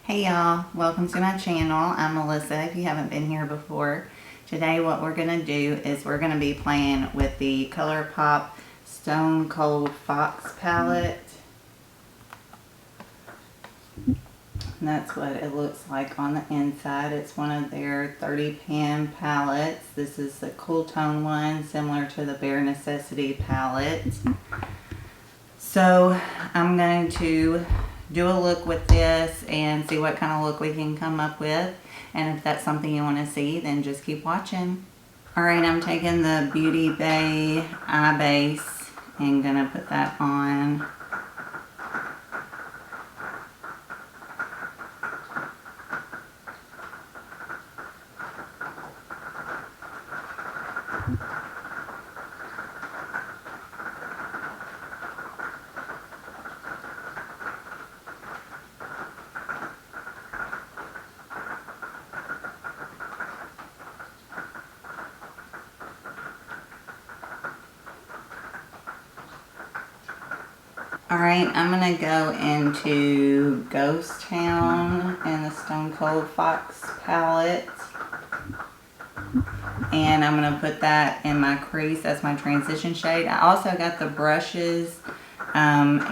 Hey y'all, welcome to my channel. I'm Melissa if you haven't been here before. Today what we're going to do is we're going to be playing with the Colourpop Stone Cold Fox palette. And that's what it looks like on the inside. It's one of their 30 pan palettes. This is the cool tone one, similar to the Bare Necessity palette. So I'm going to do a look with this and see what kind of look we can come up with. And if that's something you want to see, then just keep watching. Alright, I'm taking the Beauty Bay eye base and gonna put that on. Alright, I'm going to go into Ghost Town in the Stone Cold Fox palette. And I'm going to put that in my crease as my transition shade. I also got the brushes and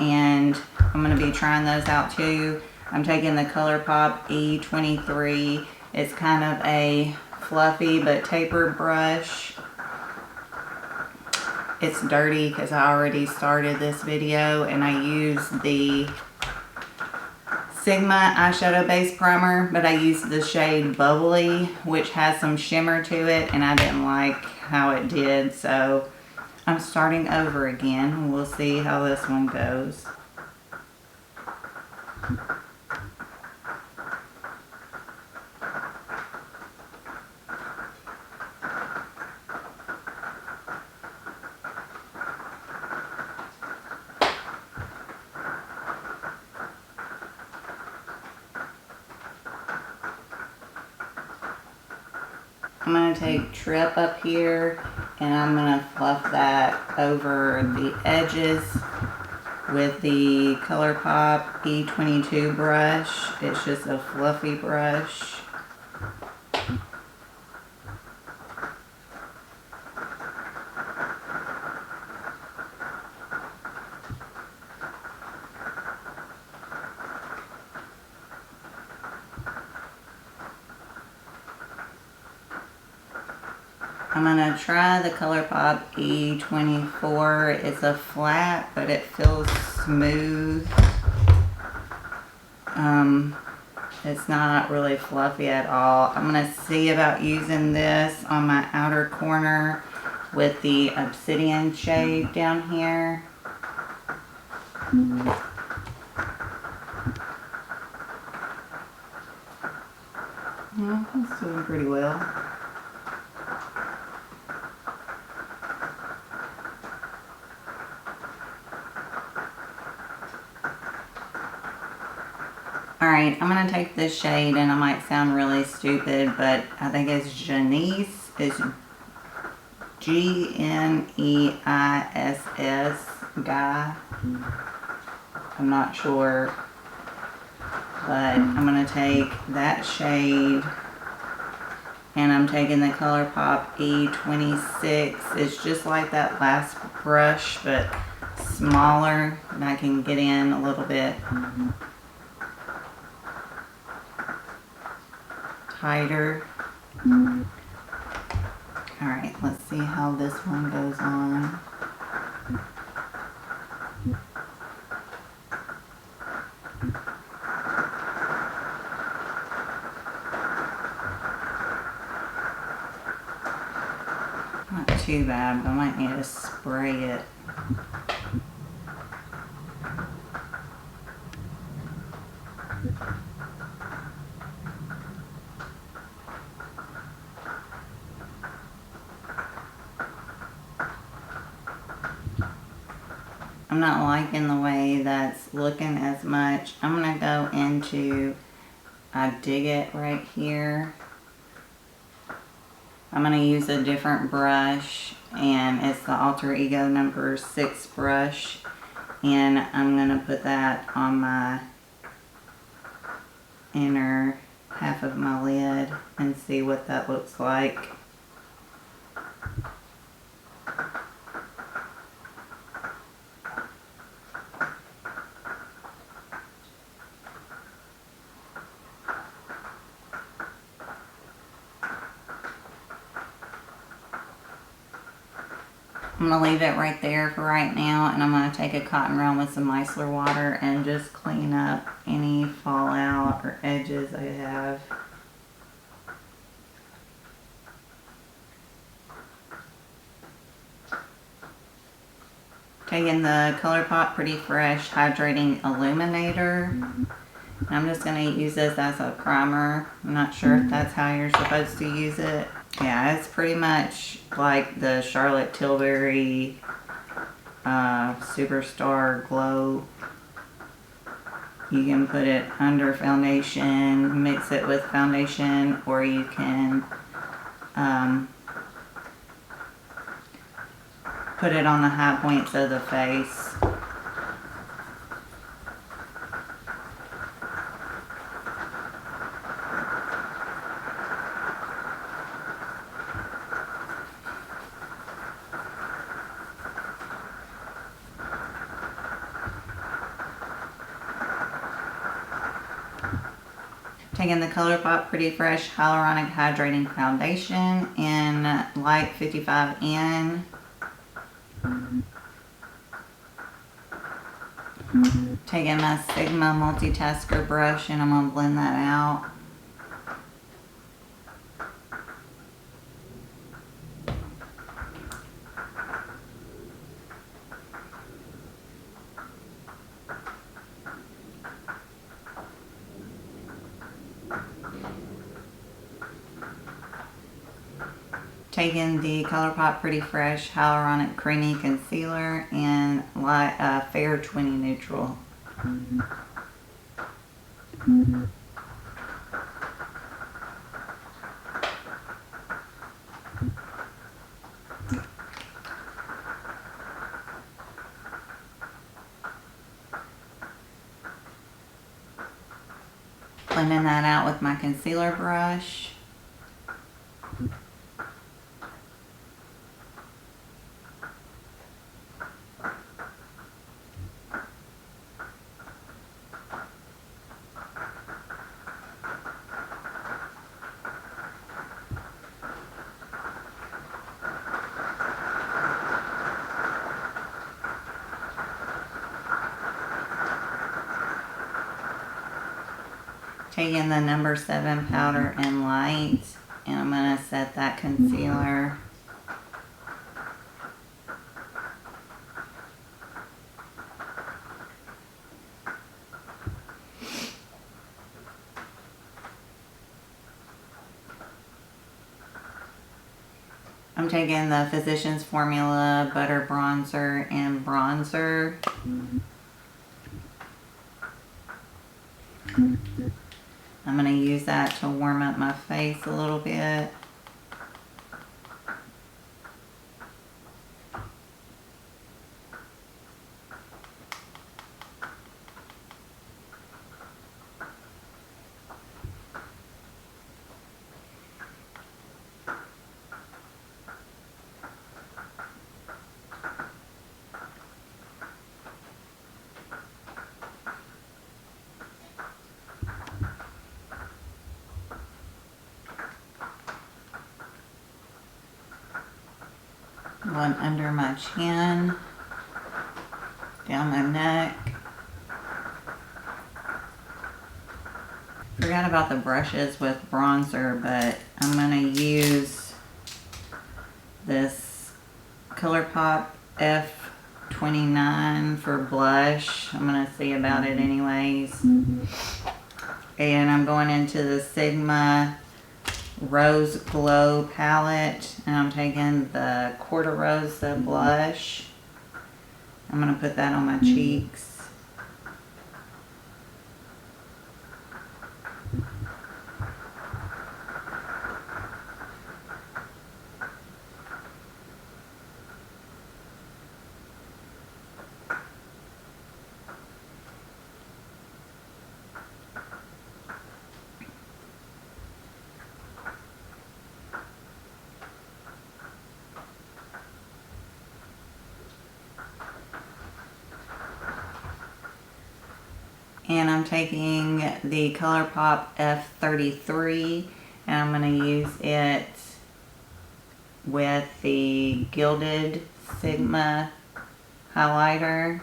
I'm going to be trying those out too. I'm taking the Colourpop E23. It's kind of a fluffy but tapered brush. It's dirty because I already started this video and I used the Sigma eyeshadow base primer, but I used the shade Bubbly, which has some shimmer to it, and I didn't like how it did, so I'm starting over again. We'll see how this one goes. I'm going to take Trip up here and I'm going to fluff that over the edges with the Colourpop E22 brush. It's just a fluffy brush. I'm going to try the Colourpop E24. It's a flat, but it feels smooth. It's not really fluffy at all. I'm going to see about using this on my outer corner with the Obsidian shade down here. Yeah, it's doing pretty well. Alright, I'm going to take this shade, and I might sound really stupid, but I think it's Genesis. It's G-N-E-I-S-S, Guy. I'm not sure, but I'm going to take that shade, and I'm taking the Colourpop E26. It's just like that last brush, but smaller, and I can get in a little bit tighter. Alright, let's see how this one goes on. Not too bad, but I might need to spray it. I'm not liking the way that's looking as much. I'm going to go into, I dig it right here. I'm going to use a different brush, and it's the Alter Ego number 6 brush. And I'm going to put that on my inner half of my lid and see what that looks like. I'm going to leave it right there for right now, and I'm going to take a cotton round with some micellar water and just clean up any fallout or edges I have. Taking the Colourpop Pretty Fresh Hydrating Illuminator. And I'm just going to use this as a primer. I'm not sure if that's how you're supposed to use it. Yeah, it's pretty much like the Charlotte Tilbury Superstar Glow. You can put it under foundation, mix it with foundation, or you can put it on the high points of the face. Taking the Colourpop Pretty Fresh Hyaluronic Hydrating Foundation in Light 55N. Taking my Sigma Multitasker brush, and I'm going to blend that out. Taking the Colourpop Pretty Fresh Hyaluronic Creamy Concealer in Fair 20 Neutral. Blending that out with my concealer brush. Taking the number 7 powder in light, and I'm going to set that concealer. I'm taking the Physicians Formula Butter Bronzer and Bronzer. I'm going to use that to warm up my face a little bit. One under my chin, down my neck. Forgot about the brushes with bronzer, but I'm going to use this Colourpop F29 for blush. I'm going to see about it anyways. And I'm going into the Sigma Rose Glow palette, and I'm taking the Quarter Rose blush. I'm going to put that on my cheeks. And I'm taking the Colourpop F33 and I'm going to use it with the Gilded Sigma highlighter.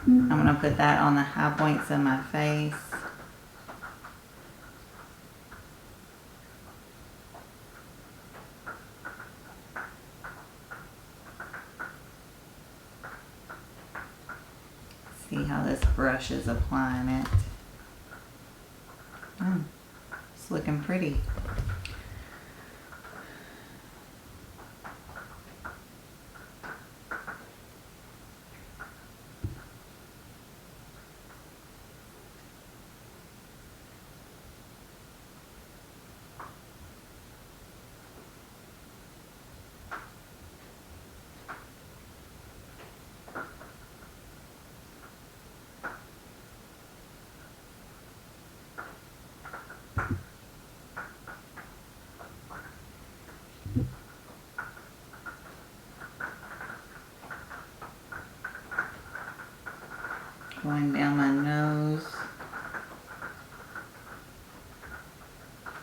I'm going to put that on the high points of my face. See how this brush is applying it. It's looking pretty. Going down my nose.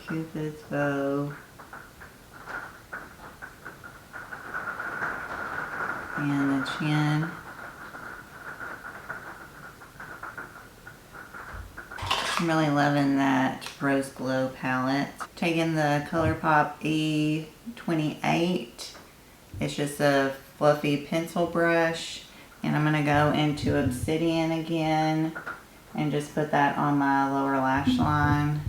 Cupid's bow. And the chin. I'm really loving that Rose Glow palette. Taking the Colourpop E28. It's just a fluffy pencil brush. And I'm going to go into Obsidian again and just put that on my lower lash line.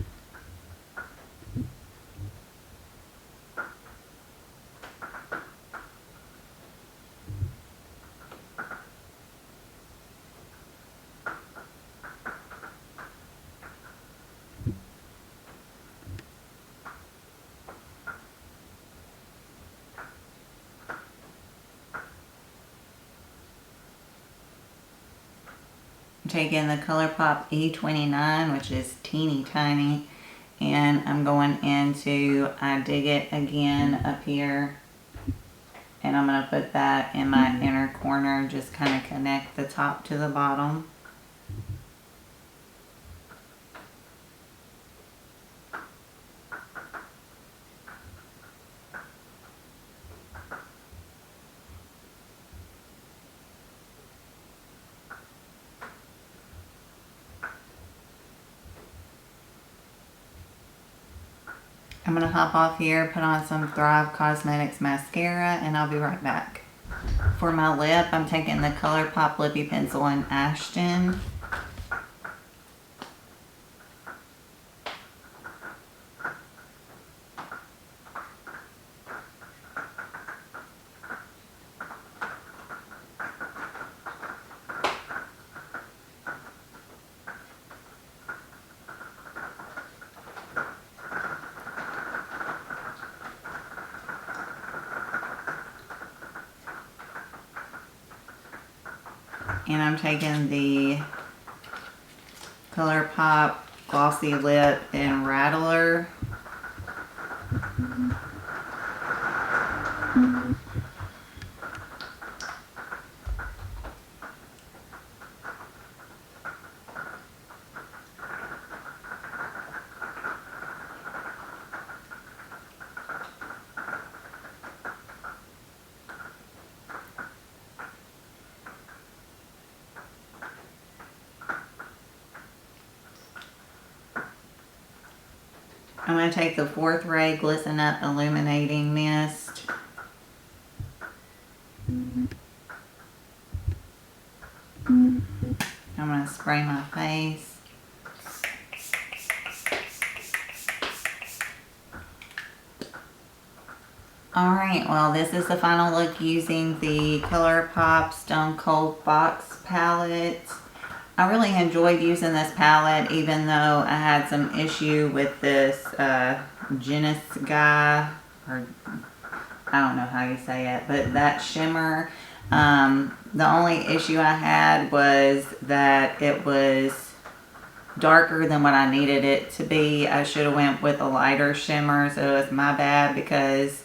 Taking the Colourpop E29, which is teeny tiny, and I'm going into I Dig It again up here, and I'm going to put that in my inner corner, just kind of connect the top to the bottom. I'm going to hop off here, put on some Thrive Cosmetics mascara, and I'll be right back. For my lip, I'm taking the Colourpop Lippy Pencil in Ashton. And I'm taking the Colourpop Glossy Lip in Rattler. I'm going to take the Fourth Ray Glisten Up Illuminating Mist. I'm going to spray my face. Alright, well this is the final look using the Colourpop Stone Cold Fox palette. I really enjoyed using this palette, even though I had some issue with this Genis guy, or I don't know how you say it, but that shimmer. The only issue I had was that it was darker than what I needed it to be. I should have went with a lighter shimmer, so it was my bad because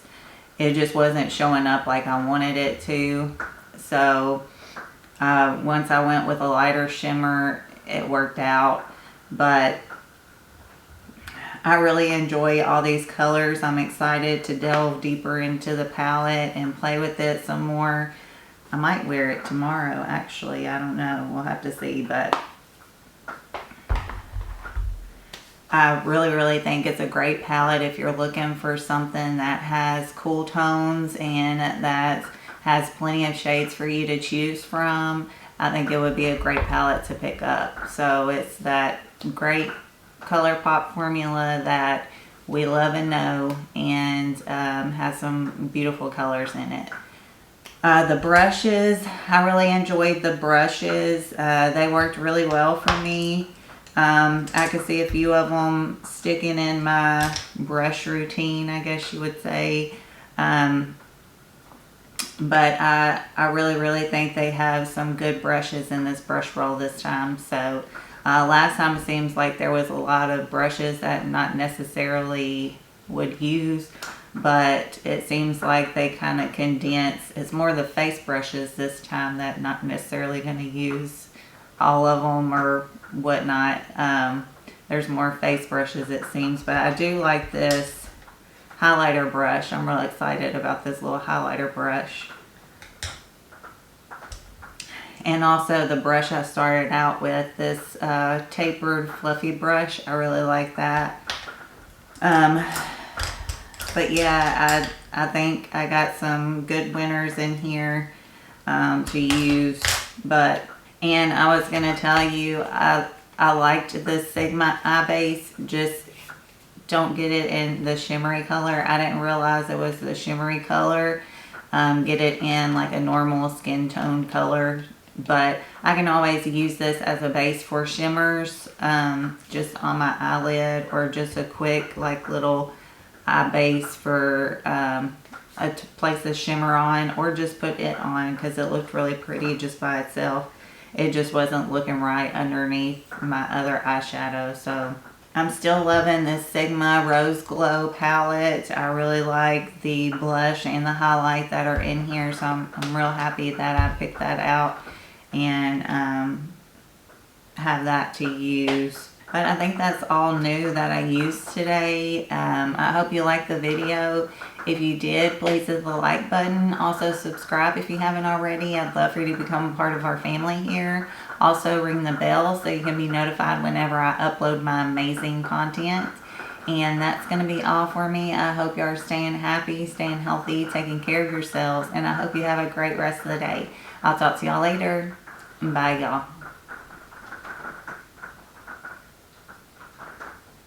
it just wasn't showing up like I wanted it to. So once I went with a lighter shimmer, it worked out. But I really enjoy all these colors. I'm excited to delve deeper into the palette and play with it some more. I might wear it tomorrow, actually. I don't know. We'll have to see. But I really think it's a great palette if you're looking for something that has cool tones and that has plenty of shades for you to choose from. I think it would be a great palette to pick up. So it's that great Colourpop formula that we love and know, and has some beautiful colors in it. The brushes, I really enjoyed the brushes. They worked really well for me. I could see a few of them sticking in my brush routine, I guess you would say. But I really think they have some good brushes in this brush roll this time. So last time it seems like there was a lot of brushes that not necessarily would use, but it seems like they kind of condense. It's more the face brushes this time that not necessarily going to use all of them or whatnot. There's more face brushes it seems, but I do like this highlighter brush. I'm really excited about this little highlighter brush. And also the brush I started out with, this tapered fluffy brush. I really like that. But yeah, I think I got some good winners in here to use. And I was going to tell you, I liked this Sigma eye base. Just don't get it in the shimmery color. I didn't realize it was the shimmery color. Get it in like a normal skin tone color. But I can always use this as a base for shimmers, just on my eyelid, or just a quick like little eye base for to place the shimmer on, or just put it on because it looked really pretty just by itself. It just wasn't looking right underneath my other eyeshadow. So I'm still loving this Sigma Rose Glow palette. I really like the blush and the highlight that are in here. So I'm real happy that I picked that out and have that to use. But I think that's all new that I used today. I hope you liked the video. If you did, please hit the like button. Also subscribe if you haven't already. I'd love for you to become a part of our family here. Also ring the bell so you can be notified whenever I upload my amazing content. And that's going to be all for me. I hope you are staying happy, staying healthy, taking care of yourselves. And I hope you have a great rest of the day. I'll talk to y'all later. Bye, y'all.